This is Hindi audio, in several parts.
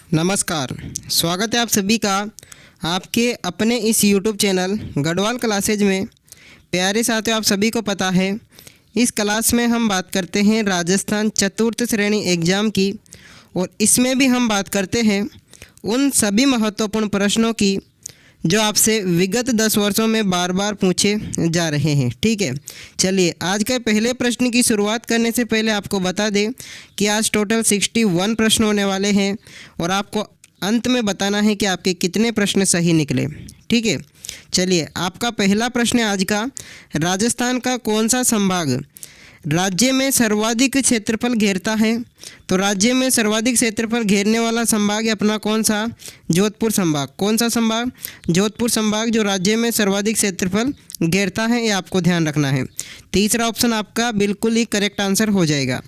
नमस्कार, स्वागत है आप सभी का आपके अपने इस YouTube चैनल गढ़वाल क्लासेज में। प्यारे साथियों, आप सभी को पता है इस क्लास में हम बात करते हैं राजस्थान चतुर्थ श्रेणी एग्ज़ाम की, और इसमें भी हम बात करते हैं उन सभी महत्वपूर्ण प्रश्नों की जो आपसे विगत 10 वर्षों में बार बार पूछे जा रहे हैं। ठीक है, चलिए आज के पहले प्रश्न की शुरुआत करने से पहले आपको बता दें कि आज टोटल 61 प्रश्न होने वाले हैं और आपको अंत में बताना है कि आपके कितने प्रश्न सही निकले। ठीक है, चलिए आपका पहला प्रश्न है आज का, राजस्थान का कौन सा संभाग राज्य में सर्वाधिक क्षेत्रफल घेरता है? तो राज्य में सर्वाधिक क्षेत्रफल घेरने वाला संभाग है अपना कौन सा? जोधपुर संभाग। कौन सा संभाग? जोधपुर संभाग जो राज्य में सर्वाधिक क्षेत्रफल घेरता है, ये आपको ध्यान रखना है। तीसरा ऑप्शन आपका बिल्कुल ही करेक्ट आंसर हो जाएगा।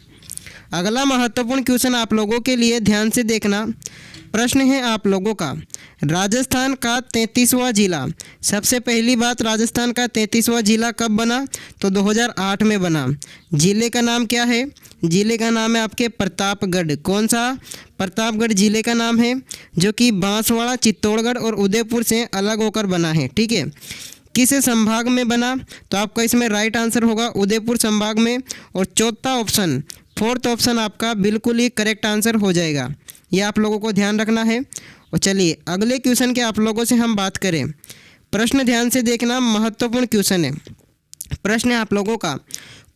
अगला महत्वपूर्ण क्वेश्चन आप लोगों के लिए, ध्यान से देखना। प्रश्न है आप लोगों का, राजस्थान का 33वां जिला। सबसे पहली बात, राजस्थान का 33वां जिला कब बना? तो 2008 में बना। जिले का नाम क्या है? जिले का नाम है आपके प्रतापगढ़। कौन सा? प्रतापगढ़ जिले का नाम है, जो कि बांसवाड़ा, चित्तौड़गढ़ और उदयपुर से अलग होकर बना है। ठीक है, किस संभाग में बना? तो आपका इसमें राइट आंसर होगा उदयपुर संभाग में। और चौथा ऑप्शन, फोर्थ ऑप्शन आपका बिल्कुल ही करेक्ट आंसर हो जाएगा। ये आप लोगों को ध्यान रखना है। और चलिए अगले क्वेश्चन के आप लोगों से हम बात करें। प्रश्न ध्यान से देखना, महत्वपूर्ण क्वेश्चन है। प्रश्न है आप लोगों का,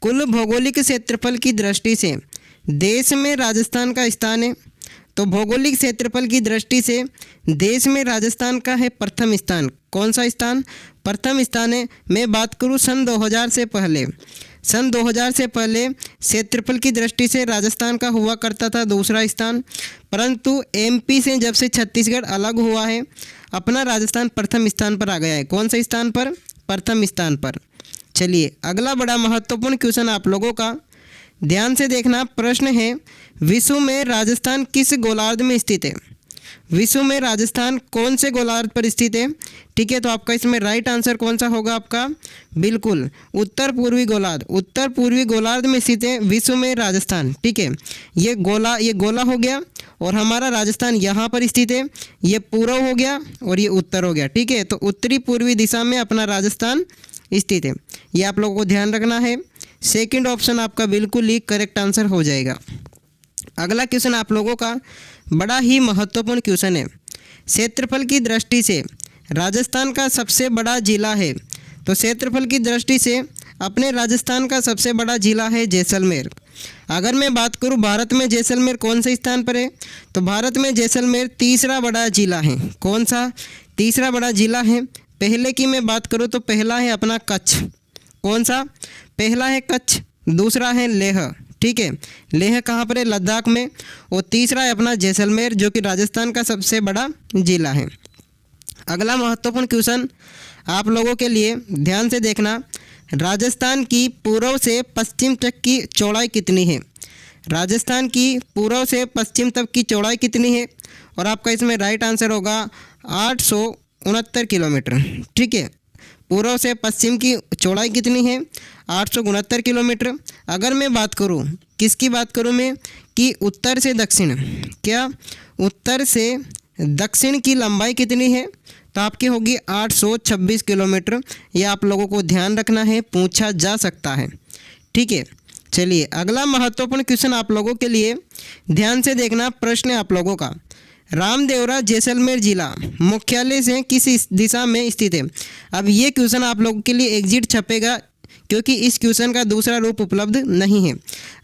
कुल भौगोलिक क्षेत्रफल की दृष्टि से देश में राजस्थान का स्थान है। तो भौगोलिक क्षेत्रफल की दृष्टि से देश में राजस्थान का है प्रथम स्थान। कौन सा स्थान? प्रथम स्थान है। मैं बात करूँ सन 2000 से पहले, सन 2000 से पहले क्षेत्रफल की दृष्टि से राजस्थान का हुआ करता था दूसरा स्थान, परंतु एमपी से जब से छत्तीसगढ़ अलग हुआ है, अपना राजस्थान प्रथम स्थान पर आ गया है। कौन सा स्थान पर? प्रथम स्थान पर। चलिए अगला बड़ा महत्वपूर्ण क्वेश्चन आप लोगों का, ध्यान से देखना। प्रश्न है, विश्व में राजस्थान किस गोलार्ध में स्थित है? विश्व में राजस्थान कौन से गोलार्ध पर स्थित है? ठीक है, तो आपका इसमें राइट आंसर कौन सा होगा आपका? बिल्कुल उत्तर पूर्वी गोलार्ध। उत्तर पूर्वी गोलार्ध में स्थित है विश्व में राजस्थान। ठीक है, ये गोला हो गया और हमारा राजस्थान यहाँ पर स्थित है। ये पूर्व हो गया और ये उत्तर हो गया। ठीक है, तो उत्तरी पूर्वी दिशा में अपना राजस्थान स्थित है। ये आप लोगों को ध्यान रखना है। सेकंड ऑप्शन आपका बिल्कुल ही करेक्ट आंसर हो जाएगा। अगला क्वेश्चन आप लोगों का बड़ा ही महत्वपूर्ण क्वेश्चन है। क्षेत्रफल की दृष्टि से राजस्थान का सबसे बड़ा जिला है। तो क्षेत्रफल की दृष्टि से अपने राजस्थान का सबसे बड़ा जिला है जैसलमेर। अगर मैं बात करूं भारत में जैसलमेर कौन से स्थान पर है? तो भारत में जैसलमेर तीसरा बड़ा जिला है। कौन सा? तीसरा बड़ा जिला है। पहले की मैं बात करूं तो पहला है अपना कच्छ। कौन सा? पहला है कच्छ, दूसरा है लेह। ठीक है, लेह कहाँ पर है? लद्दाख में। और तीसरा है अपना जैसलमेर, जो कि राजस्थान का सबसे बड़ा जिला है। अगला महत्वपूर्ण क्वेश्चन आप लोगों के लिए, ध्यान से देखना। राजस्थान की पूर्व से पश्चिम तक की चौड़ाई कितनी है? राजस्थान की पूर्व से पश्चिम तक की चौड़ाई कितनी है? और आपका इसमें राइट आंसर होगा 869 किलोमीटर। ठीक है, पूर्व से पश्चिम की चौड़ाई कितनी है? 869 किलोमीटर। अगर मैं बात करूं, किसकी बात करूं मैं, कि उत्तर से दक्षिण, क्या उत्तर से दक्षिण की लंबाई कितनी है? तो आपकी होगी 826 किलोमीटर। ये आप लोगों को ध्यान रखना है, पूछा जा सकता है। ठीक है, चलिए अगला महत्वपूर्ण क्वेश्चन आप लोगों के लिए, ध्यान से देखना। प्रश्न आप लोगों का, रामदेवरा जैसलमेर जिला मुख्यालय से किस दिशा में स्थित है? अब ये क्वेश्चन आप लोगों के लिए एग्जिट छपेगा, क्योंकि इस क्वेश्चन का दूसरा रूप उपलब्ध नहीं है।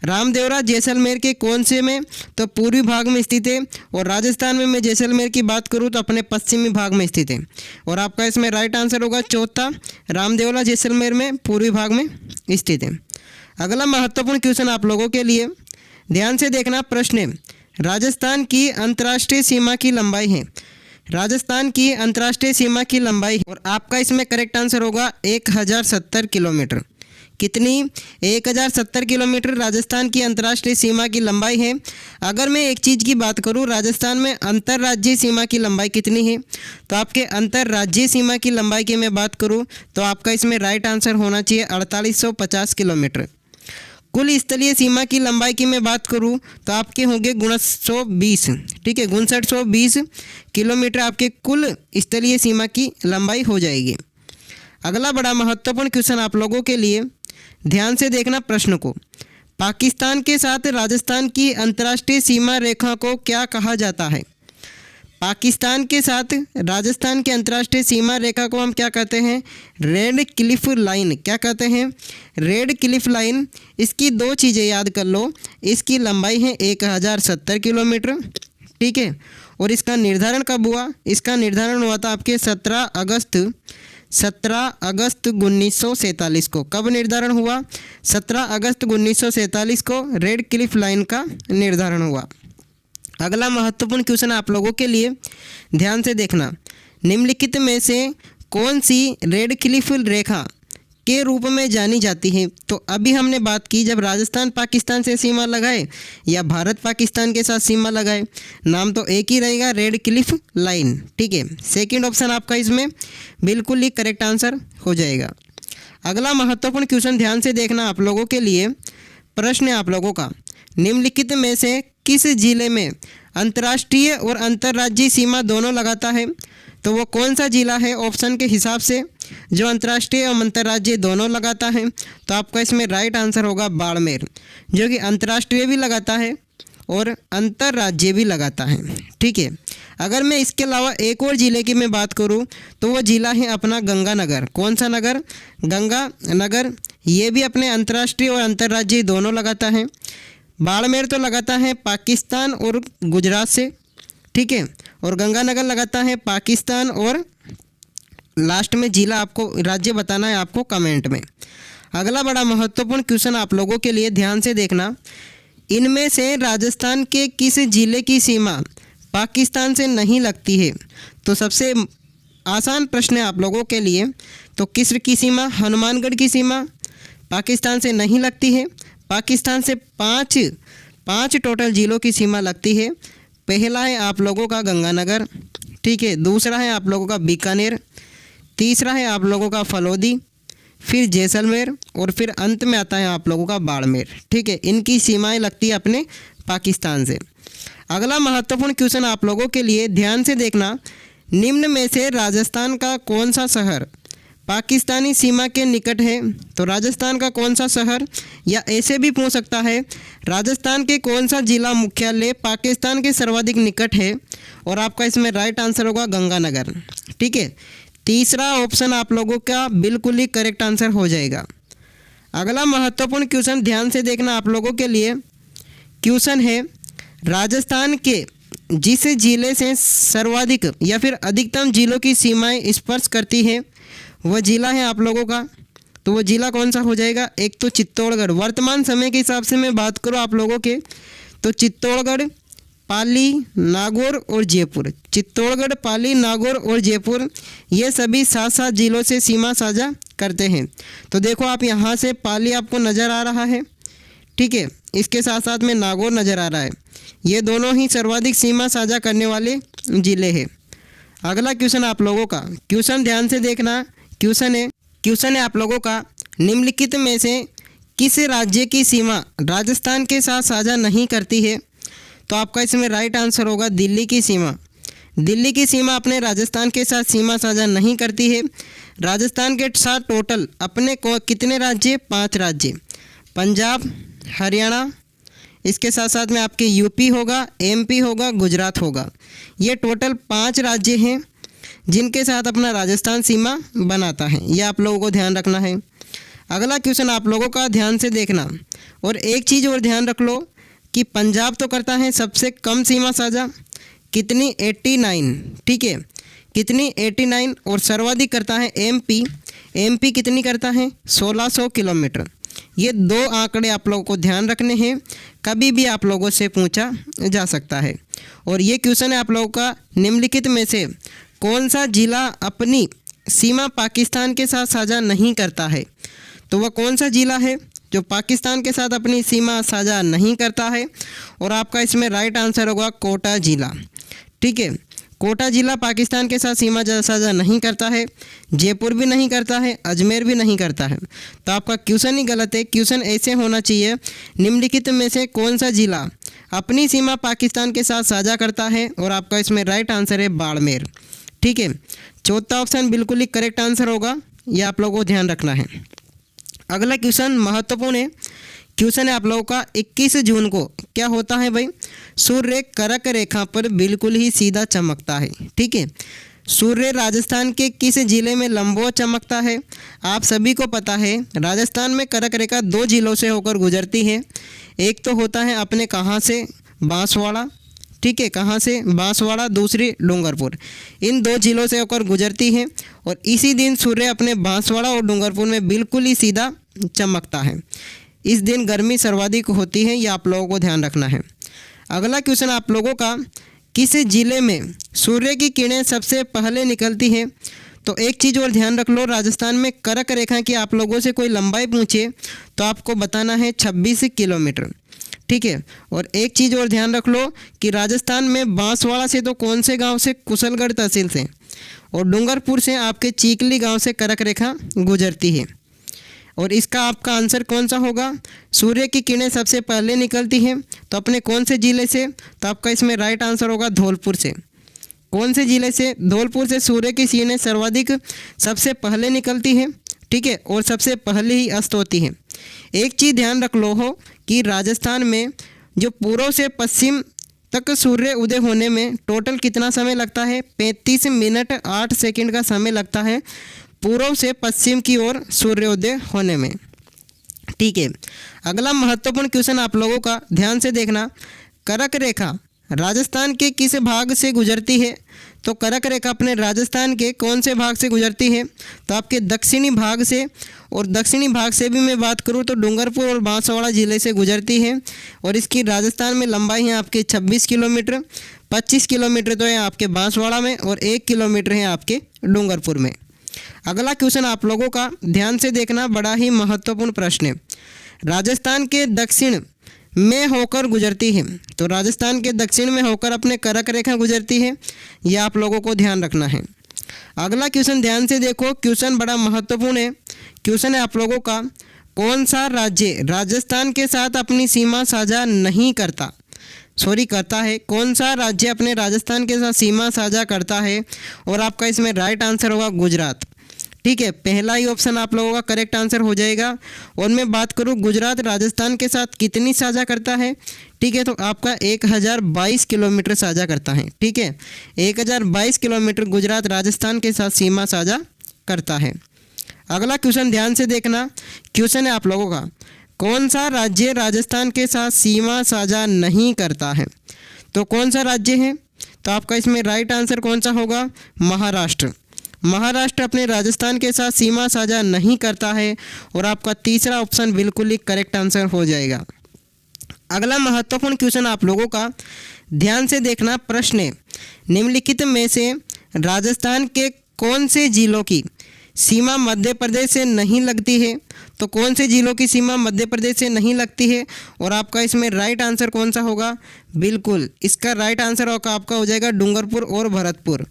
रामदेवरा जैसलमेर के कौन से में? तो पूर्वी भाग में स्थित है। और राजस्थान में मैं जैसलमेर की बात करूं तो अपने पश्चिमी भाग में स्थित है। और आपका इसमें राइट आंसर होगा चौथा, रामदेवरा जैसलमेर में पूर्वी भाग में स्थित है। अगला महत्वपूर्ण क्वेश्चन आप लोगों के लिए, ध्यान से देखना। प्रश्न है, राजस्थान की अंतर्राष्ट्रीय सीमा की लंबाई है। राजस्थान की अंतर्राष्ट्रीय सीमा की लंबाई, और आपका इसमें करेक्ट आंसर होगा 1070 किलोमीटर। कितनी? 1070 किलोमीटर राजस्थान की अंतर्राष्ट्रीय सीमा की लंबाई है। अगर मैं एक चीज़ की बात करूं, राजस्थान में अंतर्राज्यीय सीमा की लंबाई कितनी है? तो आपके अंतर्राज्यीय सीमा की लंबाई की मैं बात करूं तो आपका इसमें राइट आंसर होना चाहिए 4850 किलोमीटर। कुल स्थलीय सीमा की लंबाई की मैं बात करूं तो आपके होंगे 5920, ठीक है, 5920 किलोमीटर आपके कुल स्थलीय सीमा की लंबाई हो जाएगी। अगला बड़ा महत्वपूर्ण क्वेश्चन आप लोगों के लिए, ध्यान से देखना प्रश्न को। पाकिस्तान के साथ राजस्थान की अंतर्राष्ट्रीय सीमा रेखा को क्या कहा जाता है? पाकिस्तान के साथ राजस्थान की अंतर्राष्ट्रीय सीमा रेखा को हम क्या कहते हैं? Red Cliff line. क्या कहते हैं? Red Cliff line. इसकी दो चीज़ें याद कर लो, इसकी लंबाई है 1070 किलोमीटर, ठीक है, और इसका निर्धारण कब हुआ? इसका निर्धारण हुआ था आपके 17 अगस्त 1947 को। कब निर्धारण हुआ? 17 अगस्त 1947 को रेड क्लिफ लाइन का निर्धारण हुआ। अगला महत्वपूर्ण क्वेश्चन आप लोगों के लिए, ध्यान से देखना। निम्नलिखित में से कौन सी रेड क्लिफ रेखा के रूप में जानी जाती है? तो अभी हमने बात की जब राजस्थान पाकिस्तान से सीमा लगाए या भारत पाकिस्तान के साथ सीमा लगाए, नाम तो एक ही रहेगा, रेड क्लिफ लाइन, ठीक है। सेकंड ऑप्शन आपका इसमें बिल्कुल ही करेक्ट आंसर हो जाएगा। अगला महत्वपूर्ण क्वेश्चन ध्यान से देखना आप लोगों के लिए, प्रश्न है आप लोगों का, निम्नलिखित में से किस जिले में अंतर्राष्ट्रीय और अंतर्राज्यीय सीमा दोनों लगाता है? तो वो कौन सा जिला है ऑप्शन के हिसाब से जो अंतर्राष्ट्रीय और अंतर्राज्यीय दोनों लगाता है? तो आपका इसमें राइट आंसर होगा बाड़मेर, जो कि अंतर्राष्ट्रीय भी लगाता है और अंतर्राज्यीय भी लगाता है, ठीक है। अगर मैं इसके अलावा एक और ज़िले की मैं बात करूं तो वो ज़िला है अपना गंगानगर। कौन सा नगर? गंगानगर। ये भी अपने अंतर्राष्ट्रीय और अंतर्राज्यीय दोनों लगाता है। बाड़मेर तो लगाता है पाकिस्तान और गुजरात से, ठीक है, और गंगानगर लगाता है पाकिस्तान और लास्ट में जिला आपको राज्य बताना है आपको कमेंट में। अगला बड़ा महत्वपूर्ण क्वेश्चन आप लोगों के लिए, ध्यान से देखना। इनमें से राजस्थान के किस जिले की सीमा पाकिस्तान से नहीं लगती है? तो सबसे आसान प्रश्न है आप लोगों के लिए। तो किस की सीमा? हनुमानगढ़ की सीमा पाकिस्तान से नहीं लगती है। पाकिस्तान से पाँच टोटल ज़िलों की सीमा लगती है। पहला है आप लोगों का गंगानगर, ठीक है, दूसरा है आप लोगों का बीकानेर, तीसरा है आप लोगों का फलौदी, फिर जैसलमेर और फिर अंत में आता है आप लोगों का बाड़मेर, ठीक है। इनकी सीमाएं लगती है अपने पाकिस्तान से। अगला महत्वपूर्ण क्वेश्चन आप लोगों के लिए, ध्यान से देखना। निम्न में से राजस्थान का कौन सा शहर पाकिस्तानी सीमा के निकट है? तो राजस्थान का कौन सा शहर, या ऐसे भी पूछ सकता है राजस्थान के कौन सा जिला मुख्यालय पाकिस्तान के सर्वाधिक निकट है? और आपका इसमें राइट आंसर होगा गंगानगर, ठीक है। तीसरा ऑप्शन आप लोगों का बिल्कुल ही करेक्ट आंसर हो जाएगा। अगला महत्वपूर्ण क्वेश्चन ध्यान से देखना आप लोगों के लिए, क्वेश्चन है राजस्थान के जिस जिले से सर्वाधिक या फिर अधिकतम जिलों की सीमाएं स्पर्श करती है वह जिला है आप लोगों का। तो वो जिला कौन सा हो जाएगा? एक तो चित्तौड़गढ़। वर्तमान समय के हिसाब से मैं बात करूँ आप लोगों के, तो चित्तौड़गढ़, पाली, नागौर और जयपुर। चित्तौड़गढ़, पाली, नागौर और जयपुर ये सभी 7 जिलों से सीमा साझा करते हैं। तो देखो आप यहाँ से पाली आपको नज़र आ रहा है, ठीक है, इसके साथ साथ में नागौर नज़र आ रहा है। ये दोनों ही सर्वाधिक सीमा साझा करने वाले ज़िले हैं। अगला क्वेश्चन आप लोगों का, क्वेश्चन ध्यान से देखना। क्वेश्चन है आप लोगों का, निम्नलिखित में से किस राज्य की सीमा राजस्थान के साथ साझा नहीं करती है? तो आपका इसमें राइट आंसर होगा दिल्ली की सीमा। दिल्ली की सीमा अपने राजस्थान के साथ सीमा साझा नहीं करती है। राजस्थान के साथ टोटल अपने को कितने राज्य? 5 राज्य, पंजाब, हरियाणा, इसके साथ साथ में आपके यूपी होगा, एमपी होगा, गुजरात होगा। ये टोटल 5 राज्य हैं जिनके साथ अपना राजस्थान सीमा बनाता है। यह आप लोगों को ध्यान रखना है। अगला क्वेश्चन आप लोगों का ध्यान से देखना, और एक चीज़ और ध्यान रख लो कि पंजाब तो करता है सबसे कम सीमा साझा, कितनी? 89, ठीक है, कितनी? 89, और सर्वाधिक करता है एमपी। एमपी कितनी करता है? 1600 किलोमीटर। ये 2 आंकड़े आप लोगों को ध्यान रखने हैं, कभी भी आप लोगों से पूछा जा सकता है। और ये क्वेश्चन है आप लोगों का, निम्नलिखित में से कौन सा जिला अपनी सीमा पाकिस्तान के साथ साझा नहीं करता है? तो वह कौन सा जिला है जो पाकिस्तान के साथ अपनी सीमा साझा नहीं करता है? और आपका इसमें राइट आंसर होगा कोटा जिला, ठीक है। कोटा जिला पाकिस्तान के साथ सीमा साझा नहीं करता है, जयपुर भी नहीं करता है, अजमेर भी नहीं करता है। तो आपका क्वेश्चन ही गलत है। क्वेश्चन ऐसे होना चाहिए, निम्नलिखित में से कौन सा जिला अपनी सीमा पाकिस्तान के साथ साझा करता है, और आपका इसमें राइट आंसर है बाड़मेर। ठीक है, चौथा ऑप्शन बिल्कुल ही करेक्ट आंसर होगा, ये आप लोगों को ध्यान रखना है। अगला क्वेश्चन महत्वपूर्ण है। क्वेश्चन है आप लोगों का 21 जून को क्या होता है भाई? सूर्य कर्क रेखा पर बिल्कुल ही सीधा चमकता है। ठीक है, सूर्य राजस्थान के किस जिले में लंबवत चमकता है? आप सभी को पता है राजस्थान में कर्क रेखा 2 जिलों से होकर गुजरती है। एक तो होता है अपने कहाँ से, बांसवाड़ा। ठीक है, कहाँ से? बांसवाड़ा। दूसरी डूंगरपुर। इन 2 जिलों से होकर गुजरती है और इसी दिन सूर्य अपने बांसवाड़ा और डूंगरपुर में बिल्कुल ही सीधा चमकता है। इस दिन गर्मी सर्वाधिक होती है, ये आप लोगों को ध्यान रखना है। अगला क्वेश्चन आप लोगों का, किस जिले में सूर्य की किरणें सबसे पहले निकलती है? तो एक चीज़ और ध्यान रख लो, राजस्थान में कर्क रेखा की आप लोगों से कोई लंबाई पूछे तो आपको बताना है 26 किलोमीटर। ठीक है, और एक चीज़ और ध्यान रख लो कि राजस्थान में बांसवाड़ा से तो कौन से गांव से? कुशलगढ़ तहसील से। और डूंगरपुर से आपके चीकली गांव से कर्क रेखा गुजरती है। और इसका आपका आंसर कौन सा होगा? सूर्य की किरणें सबसे पहले निकलती हैं तो अपने कौन से ज़िले से? तो आपका इसमें राइट आंसर होगा धौलपुर से। कौन से ज़िले से? धौलपुर से सूर्य की किरणें सर्वाधिक सबसे पहले निकलती हैं। ठीक है, और सबसे पहले ही अस्त होती है। एक चीज़ ध्यान रख लो हो कि राजस्थान में जो पूर्व से पश्चिम तक सूर्य उदय होने में टोटल कितना समय लगता है? 35 मिनट 8 सेकंड का समय लगता है पूर्व से पश्चिम की ओर सूर्योदय होने में। ठीक है, अगला महत्वपूर्ण क्वेश्चन आप लोगों का ध्यान से देखना। कर्क रेखा राजस्थान के किस भाग से गुजरती है? तो कर्क रेखा अपने राजस्थान के कौन से भाग से गुजरती है? तो आपके दक्षिणी भाग से। और दक्षिणी भाग से भी मैं बात करूँ तो डूंगरपुर और बांसवाड़ा ज़िले से गुजरती है। और इसकी राजस्थान में लंबाई है आपके 26 किलोमीटर। 25 किलोमीटर तो है आपके बांसवाड़ा में और 1 किलोमीटर है आपके डूंगरपुर में। अगला क्वेश्चन आप लोगों का ध्यान से देखना, बड़ा ही महत्वपूर्ण प्रश्न है। राजस्थान के दक्षिण में होकर गुजरती है। तो राजस्थान के दक्षिण में होकर अपने कर्क रेखा गुजरती है, यह आप लोगों को ध्यान रखना है। अगला क्वेश्चन ध्यान से देखो, क्वेश्चन बड़ा महत्वपूर्ण है। क्वेश्चन है आप लोगों का, कौन सा राज्य राजस्थान के साथ अपनी सीमा साझा नहीं करता? करता है। कौन सा राज्य अपने राजस्थान के साथ सीमा साझा करता है? और आपका इसमें राइट आंसर होगा गुजरात। ठीक है, पहला ही ऑप्शन आप लोगों का करेक्ट आंसर हो जाएगा। और मैं बात करूं गुजरात राजस्थान के साथ कितनी साझा करता है? ठीक है, तो आपका 1022 किलोमीटर साझा करता है। ठीक है, 1022 किलोमीटर गुजरात राजस्थान के साथ सीमा साझा करता है। अगला क्वेश्चन ध्यान से देखना, क्वेश्चन है आप लोगों का, कौन सा राज्य राजस्थान के साथ सीमा साझा नहीं करता है? तो कौन सा राज्य है? तो आपका इसमें राइट आंसर कौन सा होगा? महाराष्ट्र। महाराष्ट्र अपने राजस्थान के साथ सीमा साझा नहीं करता है और आपका तीसरा ऑप्शन बिल्कुल ही करेक्ट आंसर हो जाएगा। अगला महत्वपूर्ण क्वेश्चन आप लोगों का ध्यान से देखना, प्रश्न है, निम्नलिखित में से राजस्थान के कौन से जिलों की सीमा मध्य प्रदेश से नहीं लगती है? तो कौन से जिलों की सीमा मध्य प्रदेश से नहीं लगती है? और आपका इसमें राइट आंसर कौन सा होगा? बिल्कुल इसका राइट आंसर आपका हो जाएगा डूंगरपुर और भरतपुर।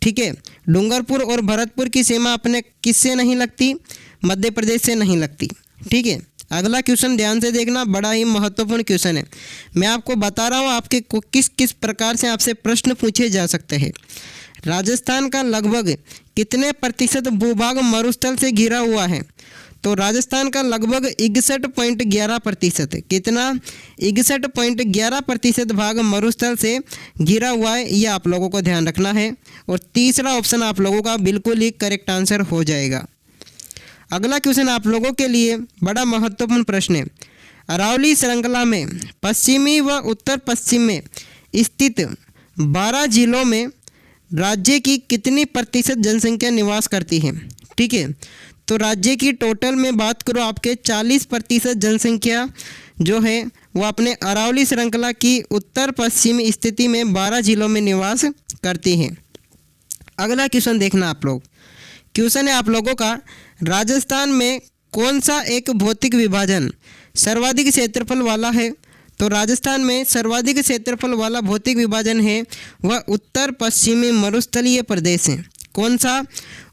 ठीक है, डूंगरपुर और भरतपुर की सीमा अपने किससे नहीं लगती? मध्य प्रदेश से नहीं लगती। ठीक है, अगला क्वेश्चन ध्यान से देखना, बड़ा ही महत्वपूर्ण क्वेश्चन है। मैं आपको बता रहा हूँ आपके को किस किस प्रकार से आपसे प्रश्न पूछे जा सकते हैं। राजस्थान का लगभग कितने प्रतिशत भूभाग मरुस्थल से घिरा हुआ है? तो राजस्थान का लगभग 61.11%। कितना? 61.11% भाग मरुस्थल से घिरा हुआ है, यह आप लोगों को ध्यान रखना है। और तीसरा ऑप्शन आप लोगों का बिल्कुल ही करेक्ट आंसर हो जाएगा। अगला क्वेश्चन आप लोगों के लिए बड़ा महत्वपूर्ण प्रश्न है। अरावली श्रृंखला में पश्चिमी व उत्तर पश्चिम में स्थित 12 जिलों में राज्य की कितनी प्रतिशत जनसंख्या निवास करती है? ठीक है, तो राज्य की टोटल में बात करो आपके 40% जनसंख्या जो है वो अपने अरावली श्रृंखला की उत्तर पश्चिमी स्थिति में 12 जिलों में निवास करती है। अगला क्वेश्चन देखना आप लोग, क्वेश्चन है आप लोगों का, राजस्थान में कौन सा एक भौतिक विभाजन सर्वाधिक क्षेत्रफल वाला है? तो राजस्थान में सर्वाधिक क्षेत्रफल वाला भौतिक विभाजन है वह उत्तर पश्चिमी मरुस्थलीय प्रदेश है। कौन सा?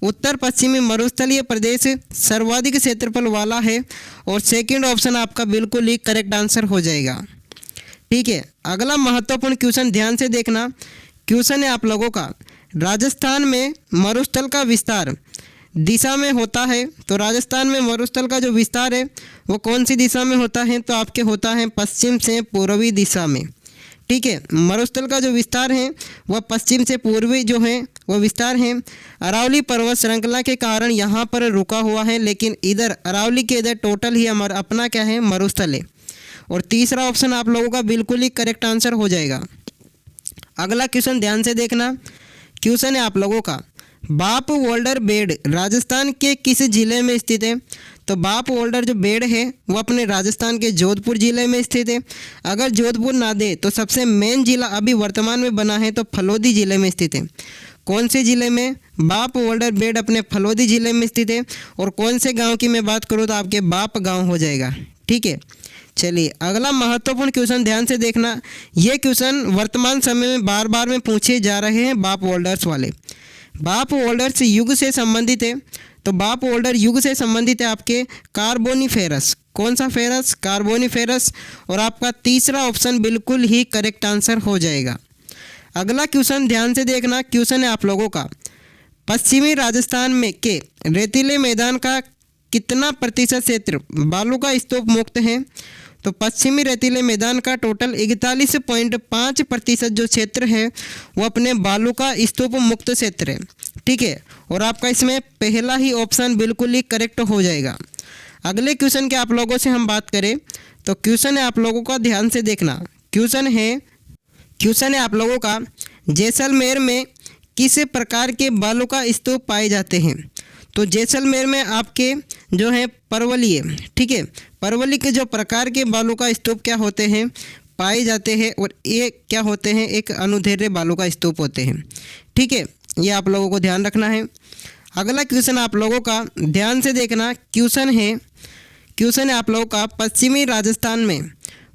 उत्तर पश्चिमी मरुस्थलीय प्रदेश सर्वाधिक क्षेत्रफल वाला है और सेकंड ऑप्शन आपका बिल्कुल ही करेक्ट आंसर हो जाएगा। ठीक है, अगला महत्वपूर्ण क्वेश्चन ध्यान से देखना। क्वेश्चन है आप लोगों का, राजस्थान में मरुस्थल का विस्तार दिशा में होता है। तो राजस्थान में मरुस्थल का जो विस्तार है वो कौन सी दिशा में होता है? तो आपके होता है पश्चिम से पूर्वी दिशा में। ठीक है, मरुस्थल का जो विस्तार है वह पश्चिम से पूर्वी जो है वो विस्तार है। अरावली पर्वत श्रृंखला के कारण यहाँ पर रुका हुआ है, लेकिन इधर अरावली के इधर टोटल ही हमारा अपना क्या है, मरुस्थल है। और तीसरा ऑप्शन आप लोगों का बिल्कुल ही करेक्ट आंसर हो जाएगा। अगला क्वेश्चन ध्यान से देखना। क्वेश्चन है आप लोगों का, बाप वोल्डर बेड राजस्थान के किस जिले में स्थित है? तो बाप वोल्डर जो बेड है वो अपने राजस्थान के जोधपुर जिले में स्थित है। अगर जोधपुर ना दे तो सबसे मेन जिला अभी वर्तमान में बना है तो फलोदी जिले में स्थित है। कौन से जिले में? बाप वोल्डर बेड अपने फलोदी जिले में स्थित है। और कौन से गांव की मैं बात करूँ तो आपके बाप गांव हो जाएगा। ठीक है, चलिए अगला महत्वपूर्ण क्वेश्चन ध्यान से देखना। ये क्वेश्चन वर्तमान समय में बार बार में पूछे जा रहे हैं बाप वोल्डर्स वाले। बाप वोल्डर्स युग से संबंधित है। तो बाप वोल्डर युग से संबंधित है आपके कार्बोनिफेरस। कौन सा फेरस? कार्बोनिफेरस। और आपका तीसरा ऑप्शन बिल्कुल ही करेक्ट आंसर हो जाएगा। अगला क्वेश्चन ध्यान से देखना। क्वेश्चन है आप लोगों का, पश्चिमी राजस्थान में के रेतीले मैदान का कितना प्रतिशत क्षेत्र बालू का स्तूप मुक्त है? तो पश्चिमी रेतीले मैदान का टोटल 41.5% जो क्षेत्र है वो अपने बालू का स्तूप मुक्त क्षेत्र है। ठीक है, और आपका इसमें पहला ही ऑप्शन बिल्कुल ही करेक्ट हो जाएगा। अगले क्वेश्चन के आप लोगों से हम बात करें तो क्वेश्चन है आप लोगों का, ध्यान से देखना। क्वेश्चन है आप लोगों का, जैसलमेर में किस प्रकार के बालू का स्तूप पाए जाते हैं? तो जैसलमेर में आपके जो है परवलीय, ठीक है, परवली के जो प्रकार के बालू का स्तूप क्या होते हैं, पाए जाते हैं। और ये क्या होते हैं, एक अनुदैर्घ्य बालू का स्तूप होते हैं। ठीक है, ये आप लोगों को ध्यान रखना है। अगला क्वेश्चन आप लोगों का ध्यान से देखना। क्वेश्चन है आप लोगों का, पश्चिमी राजस्थान में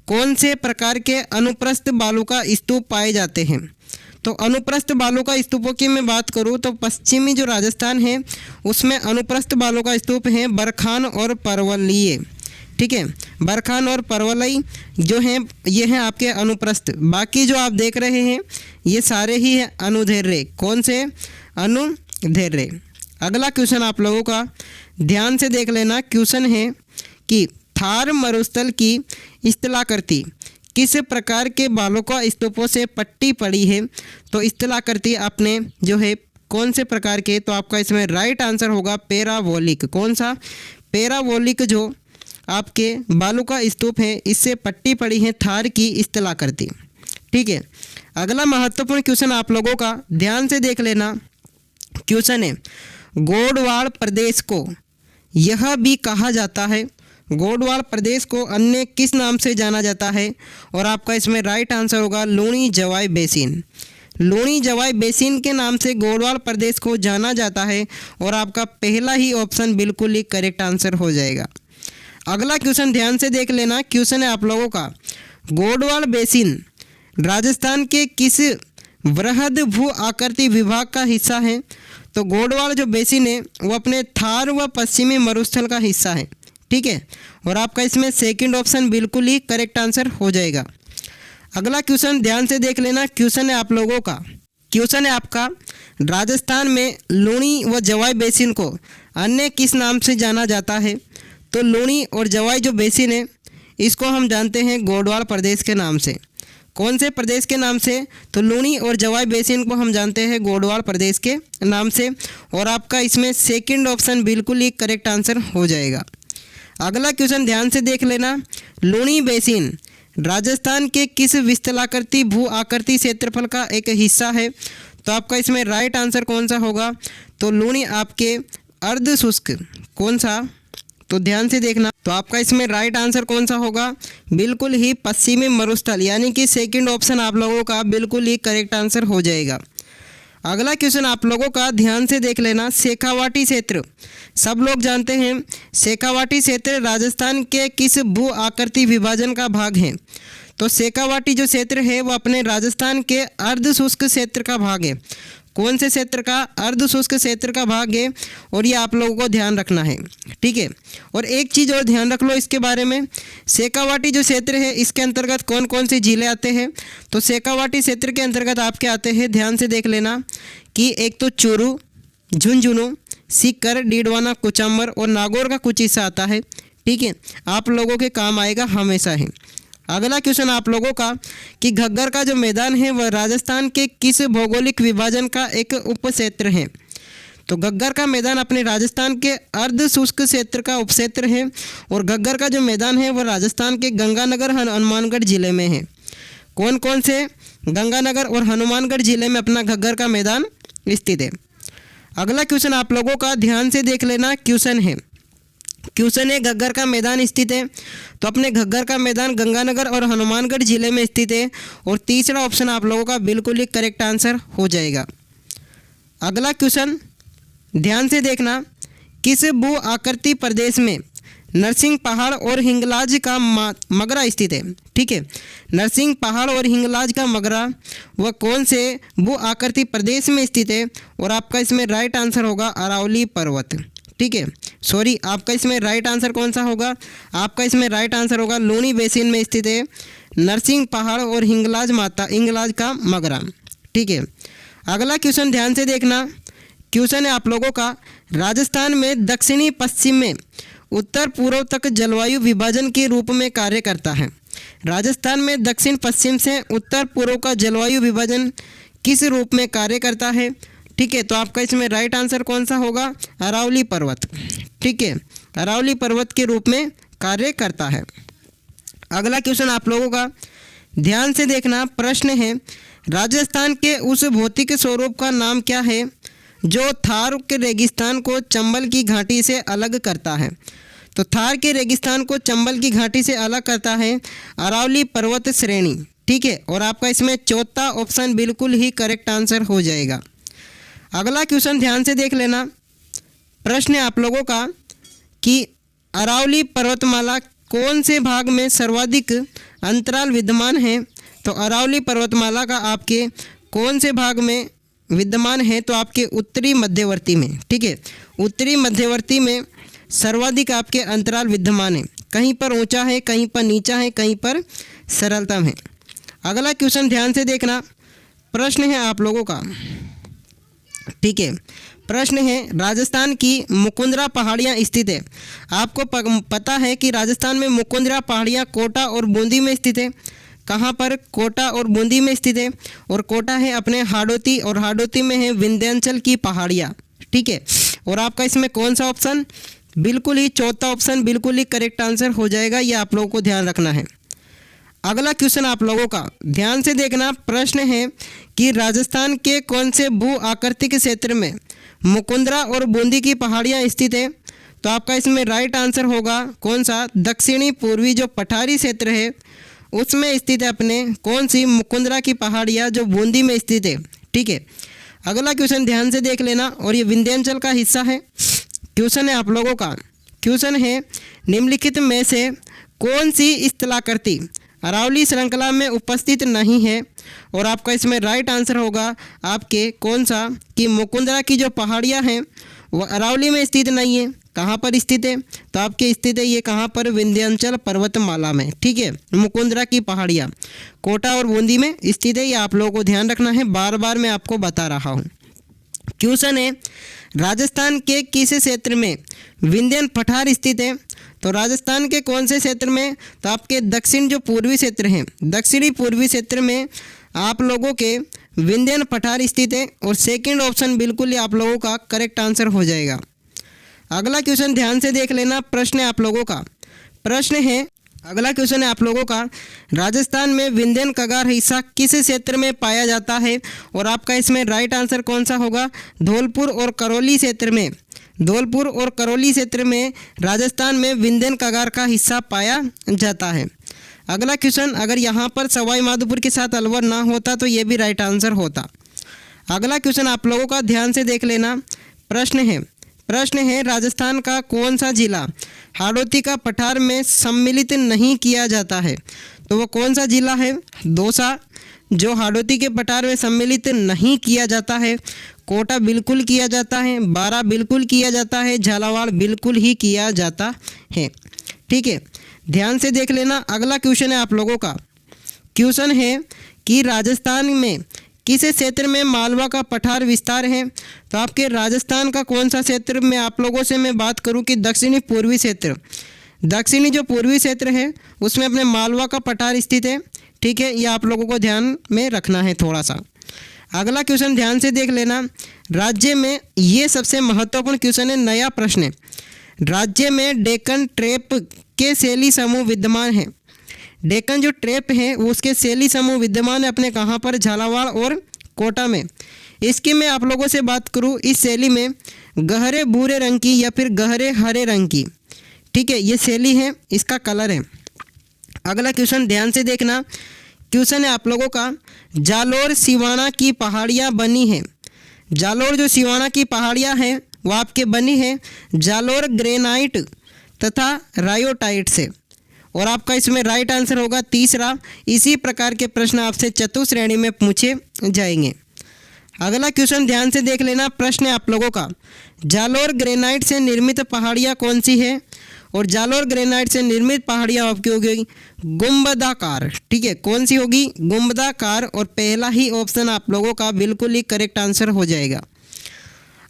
कौन से प्रकार के अनुप्रस्थ बालू का स्तूप पाए जाते हैं? तो अनुप्रस्थ बालू का स्तूपों की मैं बात करूं तो पश्चिमी जो राजस्थान है उसमें अनुप्रस्थ बालू का स्तूप है बरखान और परवलीय। ठीक है, बरखान और परवलई जो हैं ये हैं आपके अनुप्रस्थ। बाकी जो आप देख रहे हैं ये सारे ही हैं अनुदैर्घ्य। कौन से? अनुदैर्घ्य। अगला क्वेश्चन आप लोगों का ध्यान से देख लेना। क्वेश्चन है कि थार मरुस्थल की स्थलाकृति किस प्रकार के बालू का स्तूपों से पट्टी पड़ी है? तो स्थलाकृति अपने जो है कौन से प्रकार के? तो आपका इसमें राइट आंसर होगा पैराबोलिक। कौन सा? पैराबोलिक जो आपके बालू का स्तूप है इससे पट्टी पड़ी है थार की स्थलाकृति। ठीक है, अगला महत्वपूर्ण क्वेश्चन आप लोगों का ध्यान से देख लेना। क्वेश्चन है, गोडवाड़ प्रदेश को यह भी कहा जाता है, गोडवाड़ प्रदेश को अन्य किस नाम से जाना जाता है? और आपका इसमें राइट आंसर होगा लूणी जवाई बेसिन। लूणी जवाई बेसिन के नाम से गोडवाड़ प्रदेश को जाना जाता है और आपका पहला ही ऑप्शन बिल्कुल ही करेक्ट आंसर हो जाएगा। अगला क्वेश्चन ध्यान से देख लेना। क्वेश्चन है आप लोगों का, गोडवाड़ बेसिन राजस्थान के किस वृहद भू आकृति विभाग का हिस्सा है? तो गोडवाड़ जो बेसिन है वो अपने थार व पश्चिमी मरुस्थल का हिस्सा है। ठीक है, और आपका इसमें सेकंड ऑप्शन बिल्कुल ही करेक्ट आंसर हो जाएगा। अगला क्वेश्चन ध्यान से देख लेना। क्वेश्चन है आप लोगों का, क्वेश्चन है आपका, राजस्थान में लूणी व जवाई बेसिन को अन्य किस नाम से जाना जाता है? तो लूणी और जवाई जो बेसिन है इसको हम जानते हैं गोडवाड़ प्रदेश के नाम से। कौन से प्रदेश के नाम से? तो लूणी और जवाई बेसिन को हम जानते हैं गोडवाड़ प्रदेश के नाम से। और आपका इसमें सेकंड ऑप्शन बिल्कुल ही करेक्ट आंसर हो जाएगा। अगला क्वेश्चन ध्यान से देख लेना। लूणी बेसिन राजस्थान के किस विस्थलाकृति भू आकृति क्षेत्रफल का एक हिस्सा है? तो आपका इसमें राइट आंसर कौन सा होगा? तो लूणी आपके अर्ध शुष्क। कौन सा? तो ध्यान से देखना। तो आपका इसमें राइट आंसर कौन सा होगा? बिल्कुल ही पश्चिमी मरुस्थल, यानी कि सेकंड ऑप्शन आप लोगों का बिल्कुल ही करेक्ट आंसर हो जाएगा। अगला क्वेश्चन आप लोगों का ध्यान से देख लेना। शेखावाटी क्षेत्र सब लोग जानते हैं, शेखावाटी क्षेत्र राजस्थान के किस भू आकृति विभाजन का भाग है? तो शेखावाटी जो क्षेत्र है वो अपने राजस्थान के अर्ध शुष्क क्षेत्र का भाग है। कौन से क्षेत्र का? अर्ध शुष्क क्षेत्र का भाग है, और ये आप लोगों को ध्यान रखना है, ठीक है। और एक चीज़ और ध्यान रख लो इसके बारे में, शेखावाटी जो क्षेत्र है इसके अंतर्गत कौन कौन से जिले आते हैं। तो शेखावाटी क्षेत्र के अंतर्गत आपके आते हैं, ध्यान से देख लेना कि एक तो चूरू, झुंझुनू, सीकर, डीडवाना, कुचामर और नागौर का कुछ हिस्सा आता है, ठीक है। आप लोगों के काम आएगा हमेशा ही। अगला क्वेश्चन आप लोगों का कि घग्गर का जो मैदान है वह राजस्थान के किस भौगोलिक विभाजन का एक उप क्षेत्र है। तो घग्गर का मैदान अपने राजस्थान के अर्ध शुष्क क्षेत्र का उपक्षेत्र है, और घग्गर का जो मैदान है वह राजस्थान के गंगानगर हनुमानगढ़ जिले में है। कौन कौन से? गंगानगर और हनुमानगढ़ जिले में अपना घग्गर का मैदान स्थित है। अगला क्वेश्चन आप लोगों का ध्यान से देख लेना, क्वेश्चन है घग्गर का मैदान स्थित है। तो अपने घग्गर का मैदान गंगानगर और हनुमानगढ़ जिले में स्थित है, और तीसरा ऑप्शन आप लोगों का बिल्कुल ही करेक्ट आंसर हो जाएगा। अगला क्वेश्चन ध्यान से देखना, किस भू आकृति प्रदेश में नरसिंह पहाड़ और हिंगलाज का मगरा स्थित है, ठीक है। नरसिंह पहाड़ और हिंगलाज का मगरा वह कौन से भू आकृति प्रदेश में स्थित है, और आपका इसमें राइट आंसर होगा अरावली पर्वत, ठीक है। सॉरी, आपका इसमें राइट आंसर कौन सा होगा? आपका इसमें राइट आंसर होगा लूनी बेसिन में स्थित है नरसिंह पहाड़ और हिंगलाज का मगरा, ठीक है। अगला क्वेश्चन ध्यान से देखना, क्वेश्चन है आप लोगों का, राजस्थान में दक्षिणी पश्चिम में उत्तर पूर्व तक जलवायु विभाजन के रूप में कार्य करता है। राजस्थान में दक्षिण पश्चिम से उत्तर पूर्व का जलवायु विभाजन किस रूप में कार्य करता है, ठीक है। तो आपका इसमें राइट आंसर कौन सा होगा? अरावली पर्वत, ठीक है। अरावली पर्वत के रूप में कार्य करता है। अगला क्वेश्चन आप लोगों का ध्यान से देखना, प्रश्न है राजस्थान के उस भौतिक स्वरूप का नाम क्या है जो थार के रेगिस्तान को चंबल की घाटी से अलग करता है। तो थार के रेगिस्तान को चंबल की घाटी से अलग करता है अरावली पर्वत श्रेणी, ठीक है। और आपका इसमें चौथा ऑप्शन बिल्कुल ही करेक्ट आंसर हो जाएगा। अगला क्वेश्चन ध्यान से देख लेना, प्रश्न है आप लोगों का कि अरावली पर्वतमाला कौन से भाग में सर्वाधिक अंतराल विद्यमान है। तो अरावली पर्वतमाला का आपके कौन से भाग में विद्यमान है? तो आपके उत्तरी मध्यवर्ती में, ठीक है। उत्तरी मध्यवर्ती में सर्वाधिक आपके अंतराल विद्यमान है, कहीं पर ऊंचा है, कहीं पर नीचा है, कहीं पर सरलतम है। अगला क्वेश्चन ध्यान से देखना, प्रश्न है आप लोगों का, ठीक है। प्रश्न है राजस्थान की मुकुंदरा पहाड़ियाँ स्थित है। आपको पता है कि राजस्थान में मुकुंदरा पहाड़ियाँ कोटा और बूंदी में स्थित है। कहाँ पर? कोटा और बूंदी में स्थित है। और कोटा है अपने हाड़ौती, और हाड़ौती में है विंध्याचल की पहाड़ियाँ, ठीक है। और आपका इसमें कौन सा ऑप्शन? बिल्कुल ही चौथा ऑप्शन बिल्कुल ही करेक्ट आंसर हो जाएगा, ये आप लोगों को ध्यान रखना है। अगला क्वेश्चन आप लोगों का ध्यान से देखना, प्रश्न है कि राजस्थान के कौन से भू आकृतिक क्षेत्र में मुकुंदरा और बूंदी की पहाड़ियाँ स्थित है। तो आपका इसमें राइट आंसर होगा कौन सा? दक्षिणी पूर्वी जो पठारी क्षेत्र है उसमें स्थित है अपने कौन सी? मुकुंदरा की पहाड़ियाँ जो बूंदी में स्थित है, ठीक है। अगला क्वेश्चन ध्यान से देख लेना, और ये विंध्याचल का हिस्सा है। क्वेश्चन है आप लोगों का, क्वेश्चन है निम्नलिखित में से कौन सी स्थलाकृति अरावली श्रृंखला में उपस्थित नहीं है। और आपका इसमें राइट आंसर होगा आपके कौन सा? कि मुकुंदरा की जो पहाड़ियाँ हैं वो अरावली में स्थित नहीं है। कहाँ पर स्थित है? तो आपके स्थित है ये कहाँ पर? विंध्याचल पर्वतमाला में, ठीक है। मुकुंदरा की पहाड़ियाँ कोटा और बूंदी में स्थित है, ये आप लोगों को ध्यान रखना है, बार बार मैं आपको बता रहा हूँ। क्वेश्चन है राजस्थान के किस क्षेत्र में विंध्यन पठार स्थित है। तो राजस्थान के कौन से क्षेत्र में? तो आपके दक्षिण जो पूर्वी क्षेत्र हैं, दक्षिणी पूर्वी क्षेत्र में आप लोगों के विंध्यन पठार स्थित है। और सेकंड ऑप्शन बिल्कुल ही आप लोगों का करेक्ट आंसर हो जाएगा। अगला क्वेश्चन ध्यान से देख लेना, प्रश्न है आप लोगों का, प्रश्न है अगला क्वेश्चन है आप लोगों का, राजस्थान में विंध्यन कगार हिस्सा किस क्षेत्र में पाया जाता है। और आपका इसमें राइट आंसर कौन सा होगा? धौलपुर और करौली क्षेत्र में, धौलपुर और करौली क्षेत्र में राजस्थान में विंध्यन कगार का हिस्सा पाया जाता है। अगला क्वेश्चन, अगर यहाँ पर सवाई माधोपुर के साथ अलवर ना होता तो ये भी राइट आंसर होता। अगला क्वेश्चन आप लोगों का ध्यान से देख लेना, प्रश्न है राजस्थान का कौन सा जिला हाड़ौती का पठार में सम्मिलित नहीं किया जाता है। तो वो कौन सा जिला है? दौसा, जो हाड़ौती के पठार में सम्मिलित नहीं किया जाता है। कोटा बिल्कुल किया जाता है, बारा बिल्कुल किया जाता है, झालावाड़ बिल्कुल ही किया जाता है। ठीक है, ध्यान से देख लेना। अगला क्वेश्चन है आप लोगों का, क्वेश्चन है कि राजस्थान में किस क्षेत्र में मालवा का पठार विस्तार है? तो आपके राजस्थान का कौन सा क्षेत्र में आप लोगों से मैं बात करूं कि दक्षिणी पूर्वी क्षेत्र, दक्षिणी जो पूर्वी क्षेत्र है उसमें अपने मालवा का पठार स्थित है। ठीक है, ये आप लोगों को ध्यान में रखना है थोड़ा सा। अगला क्वेश्चन ध्यान से देख लेना। राज्य में, ये सबसे महत्वपूर्ण क्वेश्चन है, नया प्रश्न है। राज्य में डेक्कन ट्रेप के शैली समूह विद्यमान है। डेक्कन जो ट्रेप है उसके शैली समूह विद्यमान है अपने कहाँ पर? झालावाड़ और कोटा में। इसकी मैं आप लोगों से बात करूँ, इस शैली में गहरे भूरे रंग की या फिर गहरे हरे रंग की, ठीक है, ये शैली है, इसका कलर है। अगला क्वेश्चन ध्यान से देखना। क्वेश्चन है आप लोगों का, जालोर सिवाना की पहाड़ियाँ बनी हैं। जालोर जो सिवाना की पहाड़ियाँ हैं वो आपके बनी है जालोर ग्रेनाइट तथा रायोटाइट से। और आपका इसमें राइट आंसर होगा तीसरा। इसी प्रकार के प्रश्न आपसे चतुश्रेणी में पूछे जाएंगे। अगला क्वेश्चन ध्यान से देख लेना। प्रश्न है आप लोगों का, जालोर ग्रेनाइट से निर्मित पहाड़ियाँ कौन सी है? और जालोर ग्रेनाइट से निर्मित पहाड़ियाँ आपकी होगी गुंबदाकार। ठीक है, कौन सी होगी? गुंबदाकार। और पहला ही ऑप्शन आप लोगों का बिल्कुल ही करेक्ट आंसर हो जाएगा।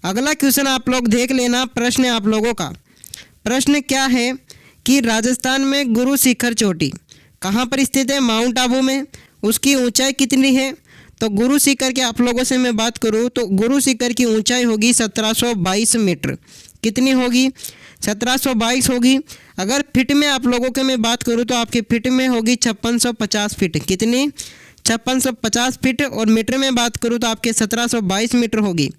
अगला क्वेश्चन आप लोग देख लेना। प्रश्न है आप लोगों का, प्रश्न क्या है कि राजस्थान में गुरु शिखर चोटी कहाँ पर स्थित है? माउंट आबू में। उसकी ऊंचाई कितनी है? तो गुरु शिखर के आप लोगों से मैं बात करूँ तो गुरु शिखर की ऊंचाई होगी 1722 मीटर। कितनी होगी? 1722 होगी। अगर फिट में आप लोगों के मैं बात करूँ तो आपके फिट में होगी 5650 फीट। कितनी? 5650 फीट। और मीटर में बात करूँ तो आपके 1722 मीटर होगी।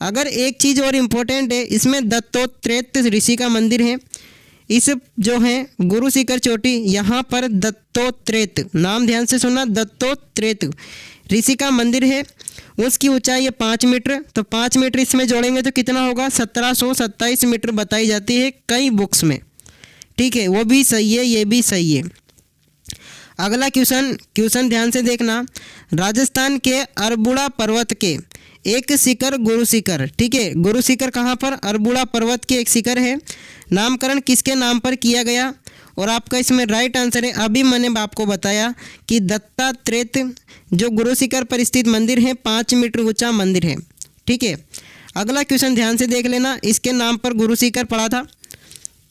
अगर एक चीज़ और इम्पोर्टेंट है, इसमें दत्तोत्रेत ऋषि का मंदिर है। इस जो है गुरु शिखर चोटी, यहाँ पर दत्तोत्रेत, नाम ध्यान से सुनना, दत्तोत्रेत ऋषि का मंदिर है। उसकी ऊंचाई है 5 मीटर। तो 5 मीटर इसमें जोड़ेंगे तो कितना होगा? 1727 मीटर बताई जाती है कई बुक्स में। ठीक है, वो भी सही है, ये भी सही है। अगला क्वेश्चन ध्यान से देखना। राजस्थान के अरबुड़ा पर्वत के एक शिखर गुरु शिखर, ठीक है, गुरु शिखर कहाँ पर? अरबुड़ा पर्वत के एक शिखर है। नामकरण किसके नाम पर किया गया? और आपका इसमें राइट आंसर है, अभी मैंने आपको बताया कि दत्तात्रेत जो गुरु शिखर पर स्थित मंदिर है, 5 मीटर ऊंचा मंदिर है। ठीक है, अगला क्वेश्चन ध्यान से देख लेना। इसके नाम पर गुरु शिखर पड़ा था।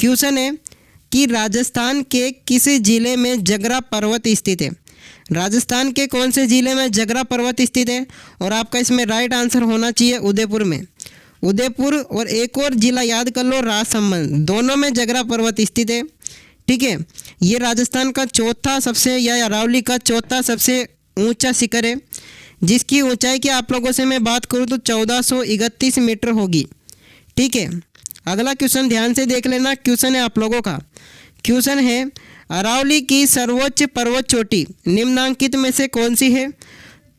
क्वेश्चन है कि राजस्थान के किस जिले में जगरा पर्वत स्थित है? राजस्थान के कौन से जिले में जगरा पर्वत स्थित है? और आपका इसमें राइट आंसर होना चाहिए उदयपुर में। उदयपुर और एक और जिला याद कर लो, राजसमंद, दोनों में जगरा पर्वत स्थित है। ठीक है, ये राजस्थान का चौथा सबसे, या अरावली का चौथा सबसे ऊंचा शिखर है, जिसकी ऊंचाई की आप लोगों से मैं बात करूं तो 1431 मीटर होगी। ठीक है, अगला क्वेश्चन ध्यान से देख लेना। क्वेश्चन है आप लोगों का, क्वेश्चन है अरावली की सर्वोच्च पर्वत चोटी निम्नांकित में से कौन सी है?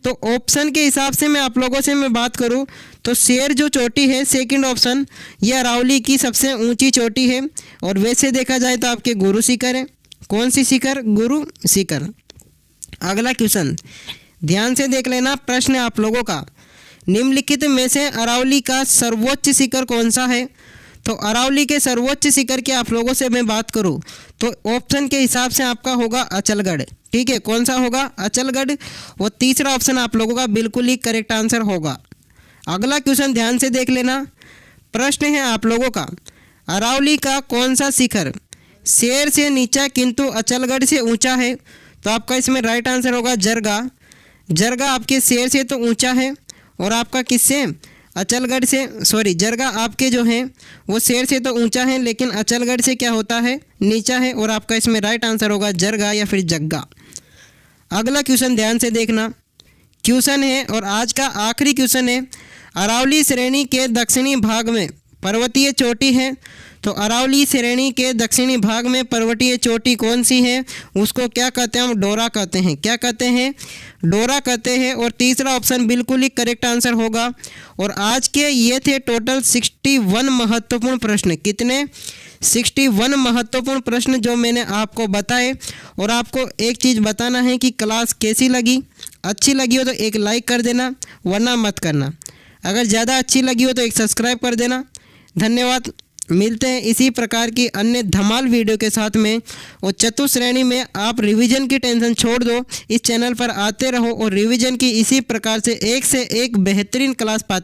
तो ऑप्शन के हिसाब से मैं आप लोगों से मैं बात करूं तो शेर जो चोटी है, सेकंड ऑप्शन, ये अरावली की सबसे ऊंची चोटी है। और वैसे देखा जाए तो आपके गुरु शिखर है। कौन सी शिखर? गुरु शिखर। अगला क्वेश्चन ध्यान से देख लेना। प्रश्न है आप लोगों का, निम्नलिखित में से अरावली का सर्वोच्च शिखर कौन सा है? तो अरावली के सर्वोच्च शिखर की आप लोगों से मैं बात करूं तो ऑप्शन के हिसाब से आपका होगा अचलगढ़। ठीक है, कौन सा होगा? अचलगढ़। वो तीसरा ऑप्शन आप लोगों का बिल्कुल ही करेक्ट आंसर होगा। अगला क्वेश्चन ध्यान से देख लेना। प्रश्न है आप लोगों का, अरावली का कौन सा शिखर शेर से नीचा किंतु अचलगढ़ से ऊंचा है? तो आपका इसमें राइट आंसर होगा जरगा। जरगा आपके शेर से तो ऊंचा है और आपका किससे? अचलगढ़ से, सॉरी, जरगा आपके जो हैं वो शेर से तो ऊंचा है, लेकिन अचलगढ़ से क्या होता है? नीचा है। और आपका इसमें राइट आंसर होगा जरगा या फिर जग्गा। अगला क्वेश्चन ध्यान से देखना। क्वेश्चन है और आज का आखिरी क्वेश्चन है, अरावली श्रेणी के दक्षिणी भाग में पर्वतीय चोटी है। तो अरावली श्रेणी के दक्षिणी भाग में पर्वतीय चोटी कौन सी है? उसको क्या कहते हैं? हम डोरा कहते हैं। क्या कहते हैं? डोरा कहते हैं। और तीसरा ऑप्शन बिल्कुल ही करेक्ट आंसर होगा। और आज के ये थे टोटल 61 महत्वपूर्ण प्रश्न। कितने? 61 महत्वपूर्ण प्रश्न जो मैंने आपको बताए। और आपको एक चीज़ बताना है कि क्लास कैसी लगी। अच्छी लगी हो तो एक लाइक कर देना, वरना मत करना। अगर ज़्यादा अच्छी लगी हो तो एक सब्सक्राइब कर देना। धन्यवाद। मिलते हैं इसी प्रकार की अन्य धमाल वीडियो के साथ में। और चतुश्रेणी में आप रिवीजन की टेंशन छोड़ दो, इस चैनल पर आते रहो और रिवीजन की इसी प्रकार से एक बेहतरीन क्लास पाते